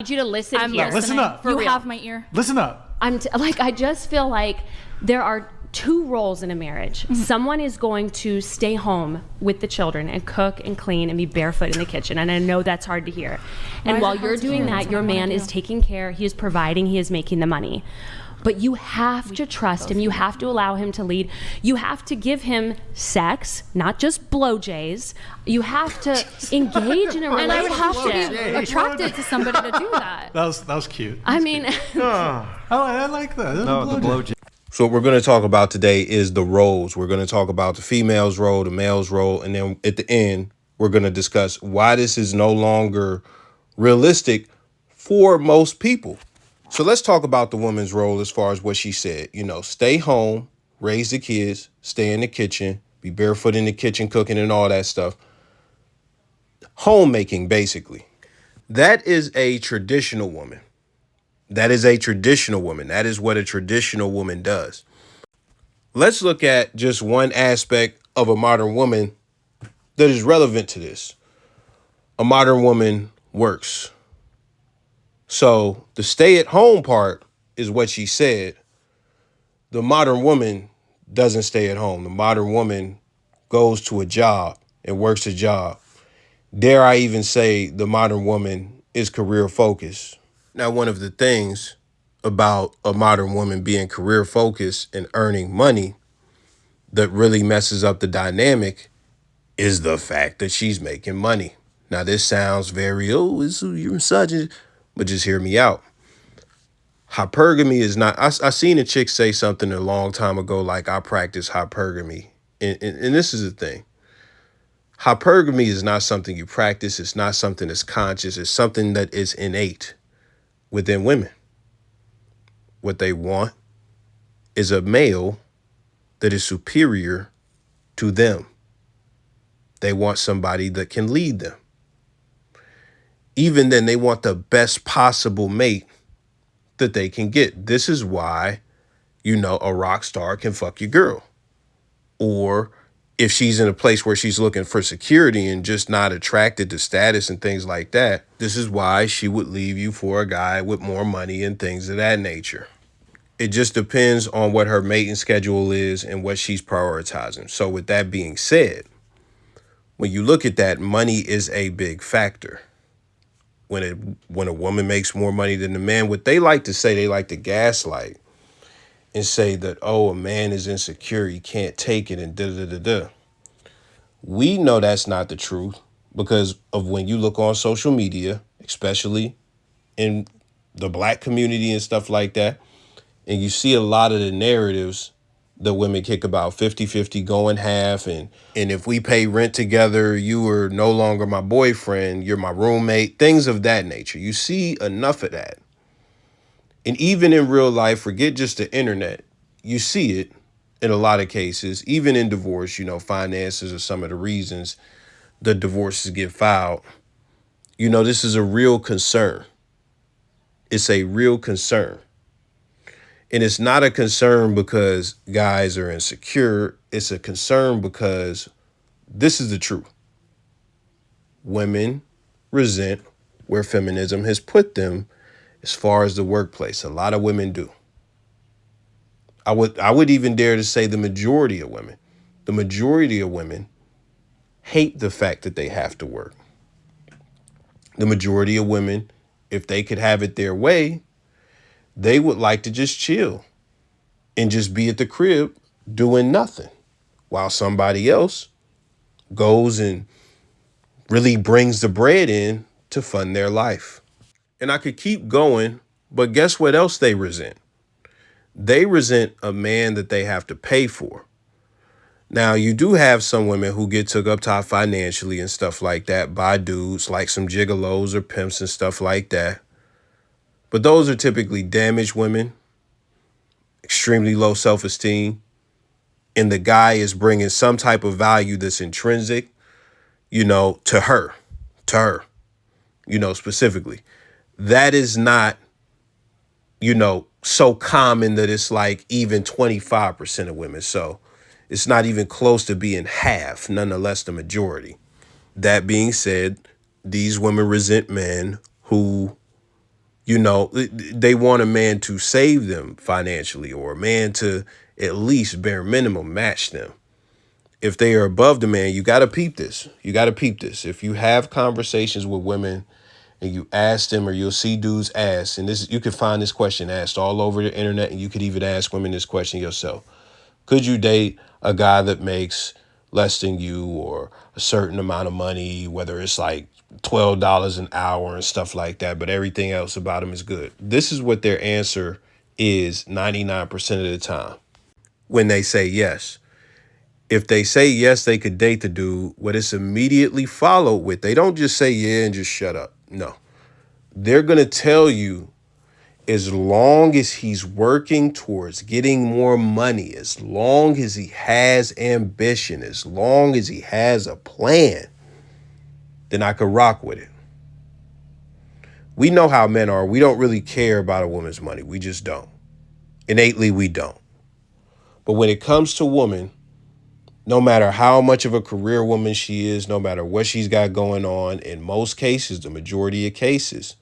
need you to listen here. Listen up. You have my ear. Listen up. I just feel like there are two roles in a marriage. Mm-hmm. Someone is going to stay home with the children and cook and clean and be barefoot in the kitchen. And I know that's hard to hear. And while you're doing that, your man is taking care, he is providing, he is making the money. But you have to trust him. You have to allow him to lead. You have to give him sex, not just blowjays. You have to engage in a relationship. And I would have to be attracted to somebody to do that. That was cute. I mean, I like that. No, the blowjob. So what we're going to talk about today is the roles. We're going to talk about the female's role, the male's role, and then at the end, we're going to discuss why this is no longer realistic for most people. So let's talk about the woman's role as far as what she said. You know, stay home, raise the kids, stay in the kitchen, be barefoot in the kitchen, cooking and all that stuff. Homemaking, basically. That is a traditional woman. That is a traditional woman. That is what a traditional woman does. Let's look at just one aspect of a modern woman that is relevant to this. A modern woman works. So the stay-at-home part is what she said. The modern woman doesn't stay at home. The modern woman goes to a job and works a job. Dare I even say the modern woman is career focused. Now, one of the things about a modern woman being career focused and earning money that really messes up the dynamic is the fact that she's making money. Now, this sounds very, you're misogynist, but just hear me out. Hypergamy is not, I seen a chick say something a long time ago, like I practice hypergamy. And this is the thing. Hypergamy is not something you practice. It's not something that's conscious. It's something that is innate within women. What they want is a male that is superior to them. They want somebody that can lead them. Even then, they want the best possible mate that they can get. This is why, a rock star can fuck your girl. Or if she's in a place where she's looking for security and just not attracted to status and things like that, this is why she would leave you for a guy with more money and things of that nature. It just depends on what her mating schedule is and what she's prioritizing. So with that being said, when you look at that, money is a big factor. When a woman makes more money than the man, what they like to say, they like to gaslight and say that, a man is insecure, he can't take it, and da-da-da-da. We know that's not the truth because of when you look on social media, especially in the Black community and stuff like that, and you see a lot of the narratives that women kick about 50-50 going half, and if we pay rent together, you are no longer my boyfriend, you're my roommate, things of that nature. You see enough of that. And even in real life, forget just the internet, you see it in a lot of cases, even in divorce, finances are some of the reasons the divorces get filed. This is a real concern. It's a real concern. And it's not a concern because guys are insecure. It's a concern because this is the truth. Women resent where feminism has put them as far as the workplace. A lot of women do. I would even dare to say the majority of women. The majority of women hate the fact that they have to work. The majority of women, if they could have it their way, they would like to just chill and just be at the crib doing nothing while somebody else goes and really brings the bread in to fund their life. And I could keep going, but guess what else they resent? They resent a man that they have to pay for. Now, you do have some women who get took up top financially and stuff like that by dudes like some gigolos or pimps and stuff like that. But those are typically damaged women, extremely low self-esteem, and the guy is bringing some type of value that's intrinsic, to her, specifically. That is not, so common that it's like even 25% of women. So it's not even close to being half, nonetheless the majority. That being said, these women resent men who You know, they want a man to save them financially, or a man to at least bare minimum match them. If they are above the man, you got to peep this. You got to peep this. If you have conversations with women and you ask them, or you'll see dudes ask, and this, you can find this question asked all over the internet, and you could even ask women this question yourself. Could you date a guy that makes less than you, or a certain amount of money, whether it's like $12 an hour and stuff like that, but everything else about him is good? This is what their answer is 99% of the time when they say yes. If they say yes, they could date the dude, what it's immediately followed with, they don't just say yeah and just shut up. No, they're going to tell you, as long as he's working towards getting more money, as long as he has ambition, as long as he has a plan, then I could rock with it. We know how men are. We don't really care about a woman's money. We just don't. Innately, we don't. But when it comes to women, no matter how much of a career woman she is, no matter what she's got going on, in most cases, the majority of cases,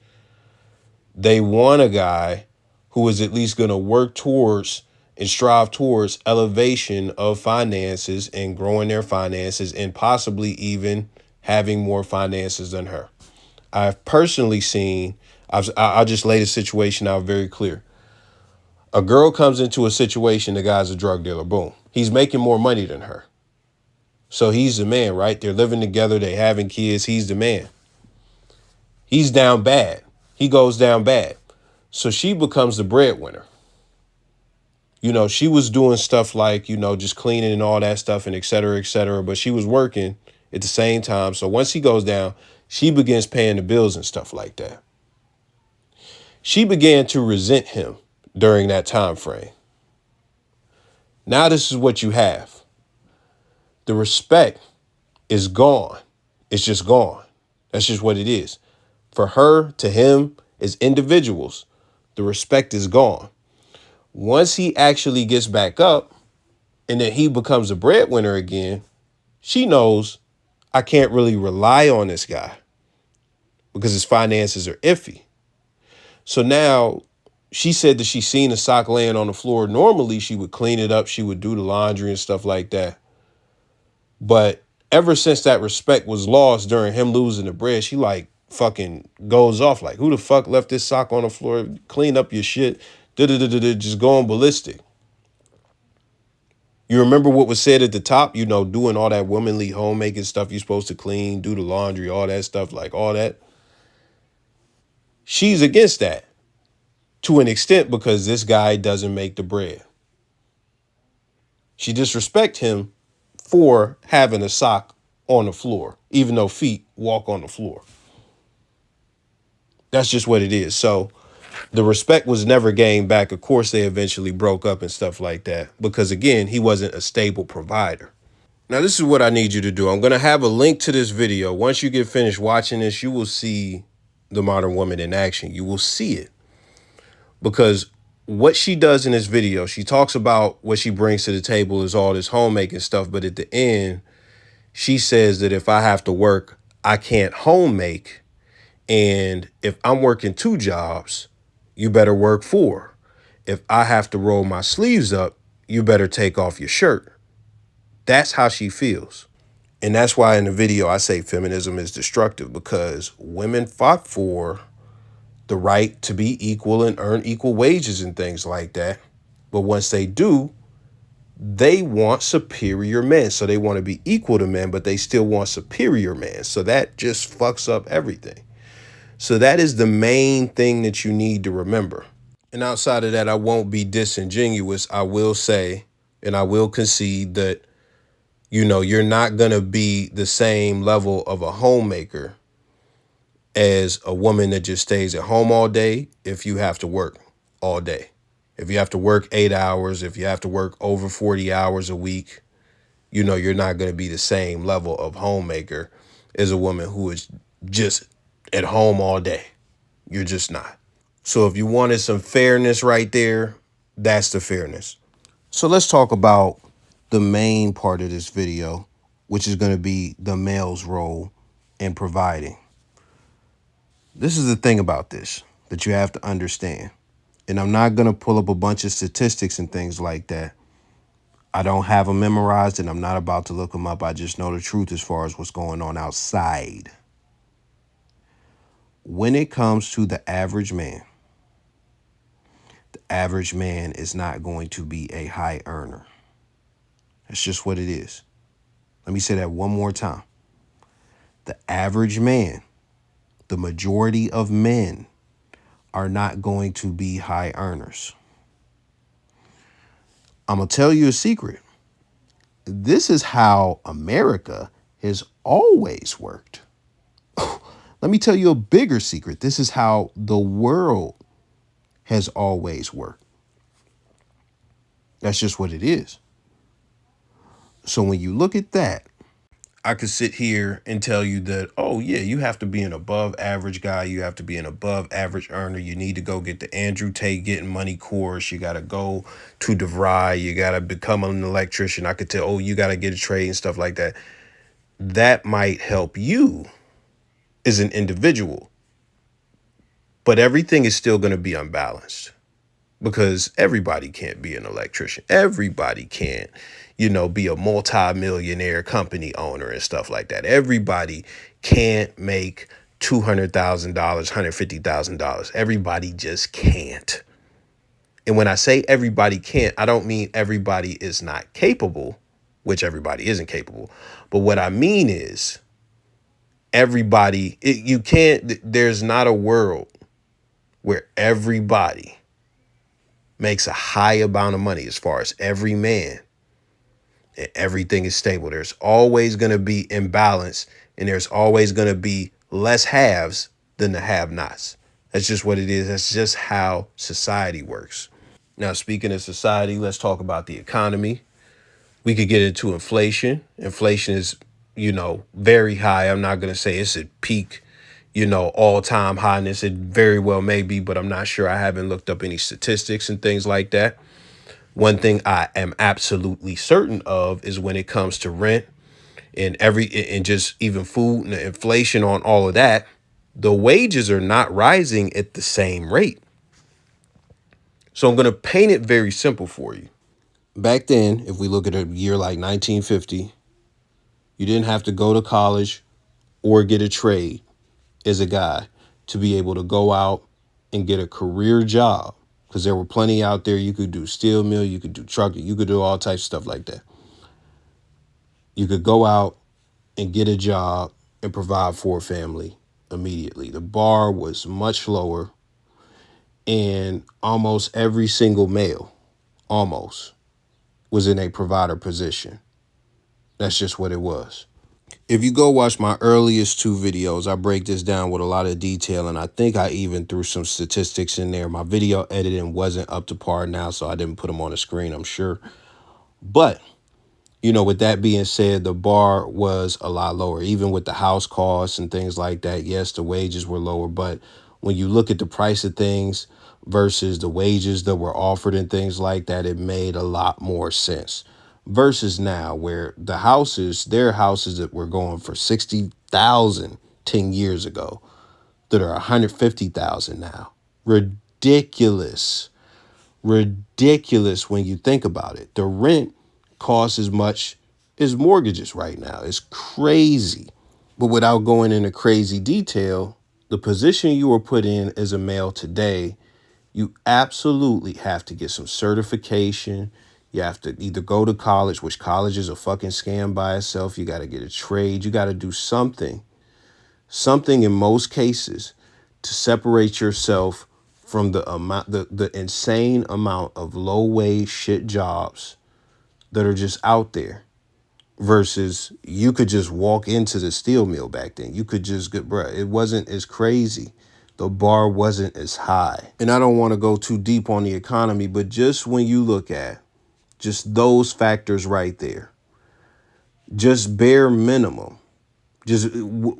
they want a guy who is at least going to work towards and strive towards elevation of finances and growing their finances, and possibly even having more finances than her. I've personally seen, I'll just lay the situation out very clear. A girl comes into a situation, the guy's a drug dealer, boom. He's making more money than her. So he's the man, right? They're living together, they having kids, he's the man. He's down bad. He goes down bad. So she becomes the breadwinner. You know, she was doing stuff like, you know, just cleaning and all that stuff and et cetera, but she was working at the same time. So once he goes down, she begins paying the bills and stuff like that. She began to resent him during that time frame. Now this is what you have. The respect is gone. It's just gone. That's just what it is. For her to him as individuals, the respect is gone. Once he actually gets back up and then he becomes a breadwinner again, she knows, I can't really rely on this guy because his finances are iffy. So now she said that she seen a sock laying on the floor. Normally she would clean it up. She would do the laundry and stuff like that. But ever since that respect was lost during him losing the bread, she like fucking goes off like, who the fuck left this sock on the floor? Clean up your shit. Just going ballistic. You remember what was said at the top, you know, doing all that womanly homemaking stuff you're supposed to clean, do the laundry, all that stuff, like all that. She's against that to an extent because this guy doesn't make the bread. She disrespects him for having a sock on the floor, even though feet walk on the floor. That's just what it is. So the respect was never gained back. Of course, they eventually broke up and stuff like that because, again, he wasn't a stable provider. Now, this is what I need you to do. I'm going to have a link to this video. Once you get finished watching this, you will see the modern woman in action. You will see it because what she does in this video, she talks about what she brings to the table is all this homemaking stuff. But at the end, she says that if I have to work, I can't homemake. And if I'm working 2 jobs, you better work 4. If I have to roll my sleeves up, you better take off your shirt. That's how she feels. And that's why in the video I say feminism is destructive, because women fought for the right to be equal and earn equal wages and things like that. But once they do, they want superior men. So they want to be equal to men, but they still want superior men. So that just fucks up everything. So that is the main thing that you need to remember. And outside of that, I won't be disingenuous. I will say, and I will concede that, you know, you're not going to be the same level of a homemaker as a woman that just stays at home all day if you have to work all day. If you have to work 8 hours, if you have to work over 40 hours a week, you know, you're not going to be the same level of homemaker as a woman who is just at home all day. You're just not. So if you wanted some fairness right there, that's the fairness. So let's talk about the main part of this video, which is going to be the male's role in providing. This is the thing about this. that you have to understand. And I'm not going to pull up a bunch of statistics and things like that. I don't have them memorized, and I'm not about to look them up. I just know the truth as far as what's going on outside. When it comes to the average man is not going to be a high earner. That's just what it is. Let me say that one more time. The average man, the majority of men, are not going to be high earners. I'm going to tell you a secret. This is how America has always worked. Let me tell you a bigger secret. This is how the world has always worked. That's just what it is. So when you look at that, I could sit here and tell you that, oh, yeah, you have to be an above average guy. You have to be an above average earner. You need to go get the Andrew Tate Getting Money course. You got to go to DeVry. You got to become an electrician. I could tell, oh, you got to get a trade and stuff like that. That might help you as an individual. But everything is still going to be unbalanced because everybody can't be an electrician. Everybody can't, be a multi-millionaire company owner and stuff like that. Everybody can't make $200,000, $150,000. Everybody just can't. And when I say everybody can't, I don't mean everybody is not capable, which everybody isn't capable. But what I mean is there's not a world where everybody makes a high amount of money as far as every man, and everything is stable. There's always going to be imbalance, and there's always going to be less haves than the have-nots. That's just what it is. That's just how society works. Now, speaking of society, let's talk about the economy. We could get into inflation. Inflation is, very high. I'm not going to say it's at peak, all-time highness. It very well may be, but I'm not sure. I haven't looked up any statistics and things like that. One thing I am absolutely certain of is when it comes to rent and just even food and the inflation on all of that, the wages are not rising at the same rate. So I'm going to paint it very simple for you. Back then, if we look at a year like 1950, you didn't have to go to college or get a trade as a guy to be able to go out and get a career job, because there were plenty out there. You could do steel mill, you could do trucking, you could do all types of stuff like that. You could go out and get a job and provide for a family immediately. The bar was much lower, and almost every single male was in a provider position. That's just what it was. If you go watch my earliest 2 videos, I break this down with a lot of detail, and I think I even threw some statistics in there. My video editing wasn't up to par now, so I didn't put them on the screen, I'm sure. But, with that being said, the bar was a lot lower, even with the house costs and things like that. Yes, the wages were lower, but when you look at the price of things versus the wages that were offered and things like that, it made a lot more sense. Versus now, where there are houses that were going for $60,000 10 years ago that are $150,000 now. Ridiculous when you think about it. The rent costs as much as mortgages right now. It's crazy. But without going into crazy detail, the position you were put in as a male today, you absolutely have to get some certification. You have to either go to college, which college is a fucking scam by itself. You got to get a trade. You got to do something in most cases to separate yourself from the insane amount of low wage shit jobs that are just out there. Versus you could just walk into the steel mill back then. You could just get, bruh, it wasn't as crazy. The bar wasn't as high. And I don't want to go too deep on the economy, but just when you look at just those factors right there, just bare minimum,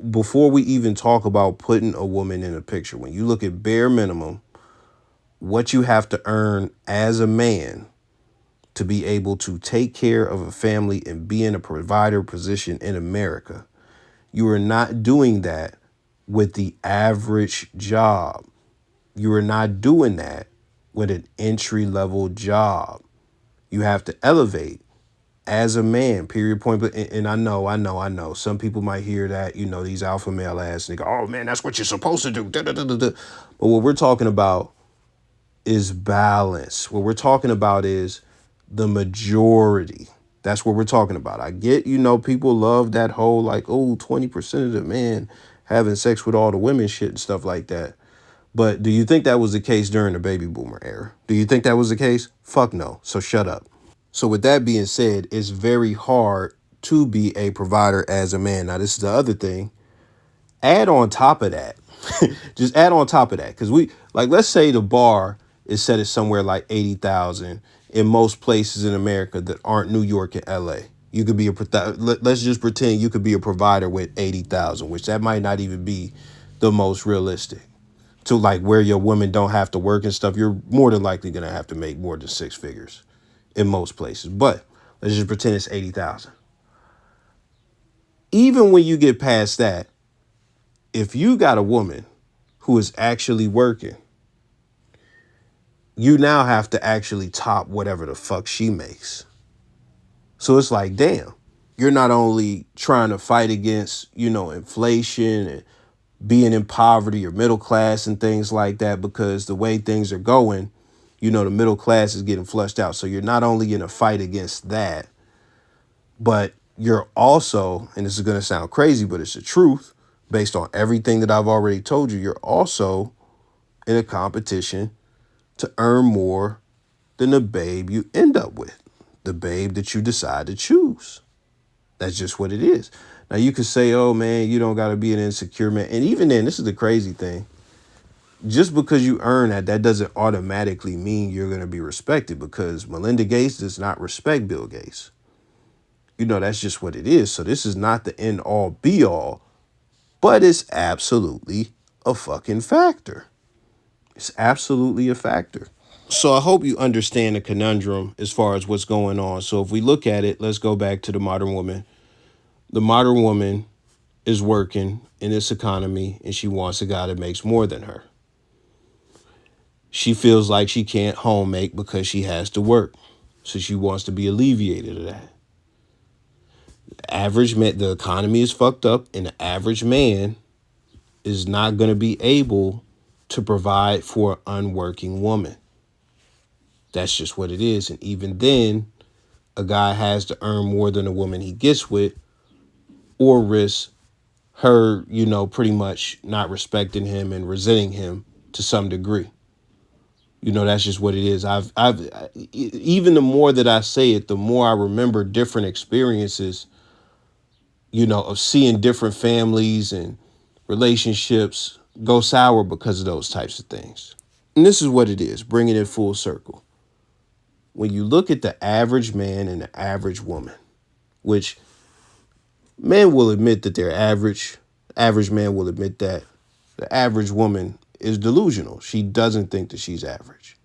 before we even talk about putting a woman in a picture, when you look at bare minimum, what you have to earn as a man to be able to take care of a family and be in a provider position in America, you are not doing that with the average job. You are not doing that with an entry level job. You have to elevate as a man, period, point. And I know. Some people might hear that, these alpha male ass, and they go, oh man, that's what you're supposed to do. Da, da, da, da, da. But what we're talking about is balance. What we're talking about is the majority. That's what we're talking about. I get, people love that whole 20% of the men having sex with all the women shit and stuff like that. But do you think that was the case during the baby boomer era? Do you think that was the case? Fuck no. So shut up. So with that being said, it's very hard to be a provider as a man. Now, this is the other thing. Add on top of that. Just add on top of that. Because let's say the bar is set at somewhere like 80,000 in most places in America that aren't New York and LA. You could be let's just pretend you could be a provider with 80,000, which that might not even be the most realistic. To where your women don't have to work and stuff, you're more than likely going to have to make more than 6 figures in most places. But let's just pretend it's 80,000. Even when you get past that, if you got a woman who is actually working, you now have to actually top whatever the fuck she makes. So it's like, damn, you're not only trying to fight against, inflation and being in poverty or middle class and things like that, because the way things are going, the middle class is getting flushed out. So you're not only in a fight against that, but you're also, and this is going to sound crazy, but it's the truth, based on everything that I've already told you, you're also in a competition to earn more than the babe you end up with, the babe that you decide to choose. That's just what it is. Now, you could say, oh, man, you don't got to be an insecure man. And even then, this is the crazy thing. Just because you earn that doesn't automatically mean you're going to be respected, because Melinda Gates does not respect Bill Gates. That's just what it is. So this is not the end all be all, but it's absolutely a fucking factor. It's absolutely a factor. So I hope you understand the conundrum as far as what's going on. So if we look at it, let's go back to the modern woman. The modern woman is working in this economy and she wants a guy that makes more than her. She feels like she can't home make because she has to work. So she wants to be alleviated of that. The average man, the economy is fucked up, and the average man is not going to be able to provide for an unworking woman. That's just what it is. And even then, a guy has to earn more than a woman he gets with, or risk her, pretty much not respecting him and resenting him to some degree. That's just what it is. I've even the more that I say it, the more I remember different experiences, of seeing different families and relationships go sour because of those types of things. And this is what it is, bringing it full circle. When you look at the average man and the average woman, which men will admit that they're average man will admit that the average woman is delusional. She doesn't think that she's average.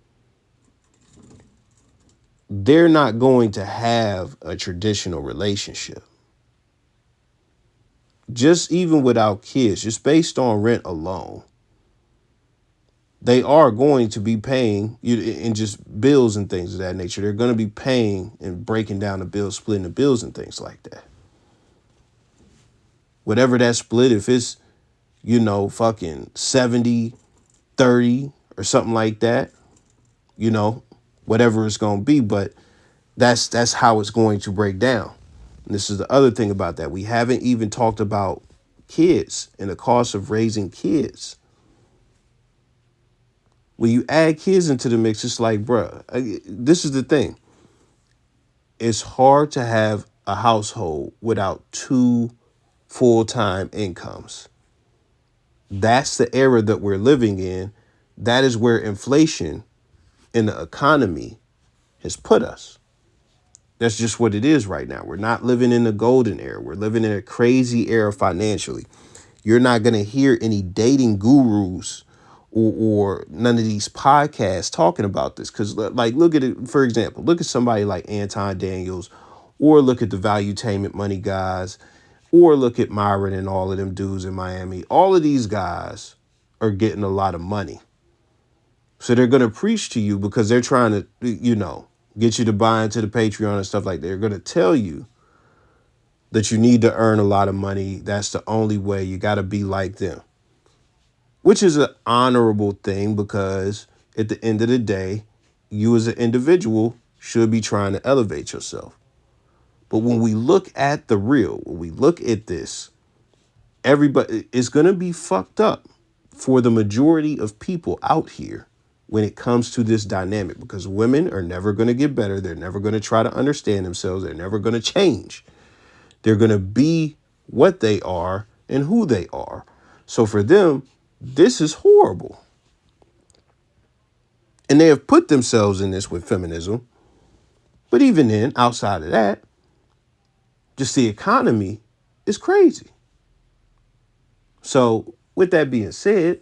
They're not going to have a traditional relationship. Just even without kids, just based on rent alone, they are going to be paying and just bills and things of that nature. They're going to be paying and breaking down the bills, splitting the bills and things like that. Whatever that split, if it's, fucking 70, 30 or something like that, whatever it's going to be. But that's how it's going to break down. And this is the other thing about that. We haven't even talked about kids and the cost of raising kids. When you add kids into the mix, it's like, bruh, this is the thing. It's hard to have a household without 2 full-time incomes. That's the era that we're living in. That is where inflation in the economy has put us. That's just what it is right now. We're not living in the golden era. We're living in a crazy era financially. You're not going to hear any dating gurus or none of these podcasts talking about this. Because, look at it, for example, look at somebody like Anton Daniels, or look at the Valuetainment Money guys, or look at Myron and all of them dudes in Miami. All of these guys are getting a lot of money. So they're going to preach to you because they're trying to, get you to buy into the Patreon and stuff like that. They're going to tell you that you need to earn a lot of money. That's the only way. You got to be like them, which is an honorable thing because at the end of the day, you as an individual should be trying to elevate yourself. But when we look at the real, when we look at this, everybody is going to be fucked up for the majority of people out here when it comes to this dynamic, because women are never going to get better. They're never going to try to understand themselves. They're never going to change. They're going to be what they are and who they are. So for them, this is horrible. And they have put themselves in this with feminism. But even then, outside of that, just the economy is crazy. So with that being said,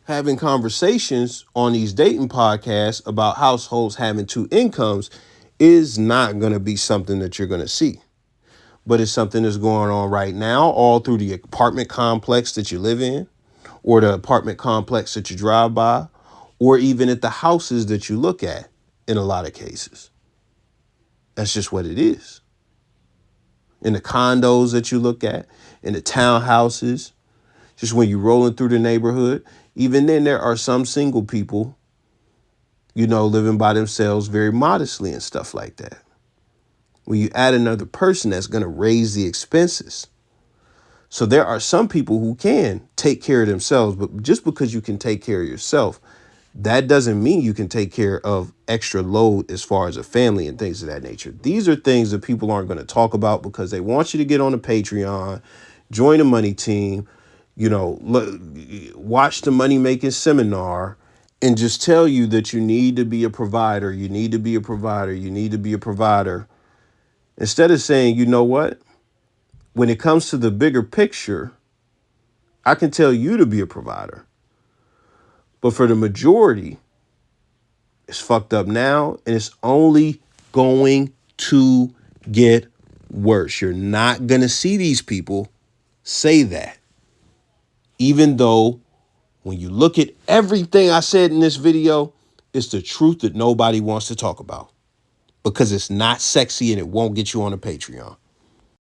having conversations on these dating podcasts about households having two incomes is not going to be something that you're going to see. But it's something that's going on right now all through the apartment complex that you live in, or the apartment complex that you drive by, or even at the houses that you look at in a lot of cases. That's just what it is. In the condos that you look at, in the townhouses, just when you're rolling through the neighborhood, even then there are some single people, living by themselves very modestly and stuff like that. When you add another person, that's going to raise the expenses. So there are some people who can take care of themselves, but just because you can take care of yourself, that doesn't mean you can take care of extra load as far as a family and things of that nature. These are things that people aren't going to talk about because they want you to get on the Patreon, join the money team, watch the money making seminar and just tell you that you need to be a provider. You need to be a provider. You need to be a provider. Instead of saying, you know what, when it comes to the bigger picture, I can tell you to be a provider. But for the majority, it's fucked up now, and it's only going to get worse. You're not going to see these people say that. Even though when you look at everything I said in this video, it's the truth that nobody wants to talk about because it's not sexy and it won't get you on a Patreon.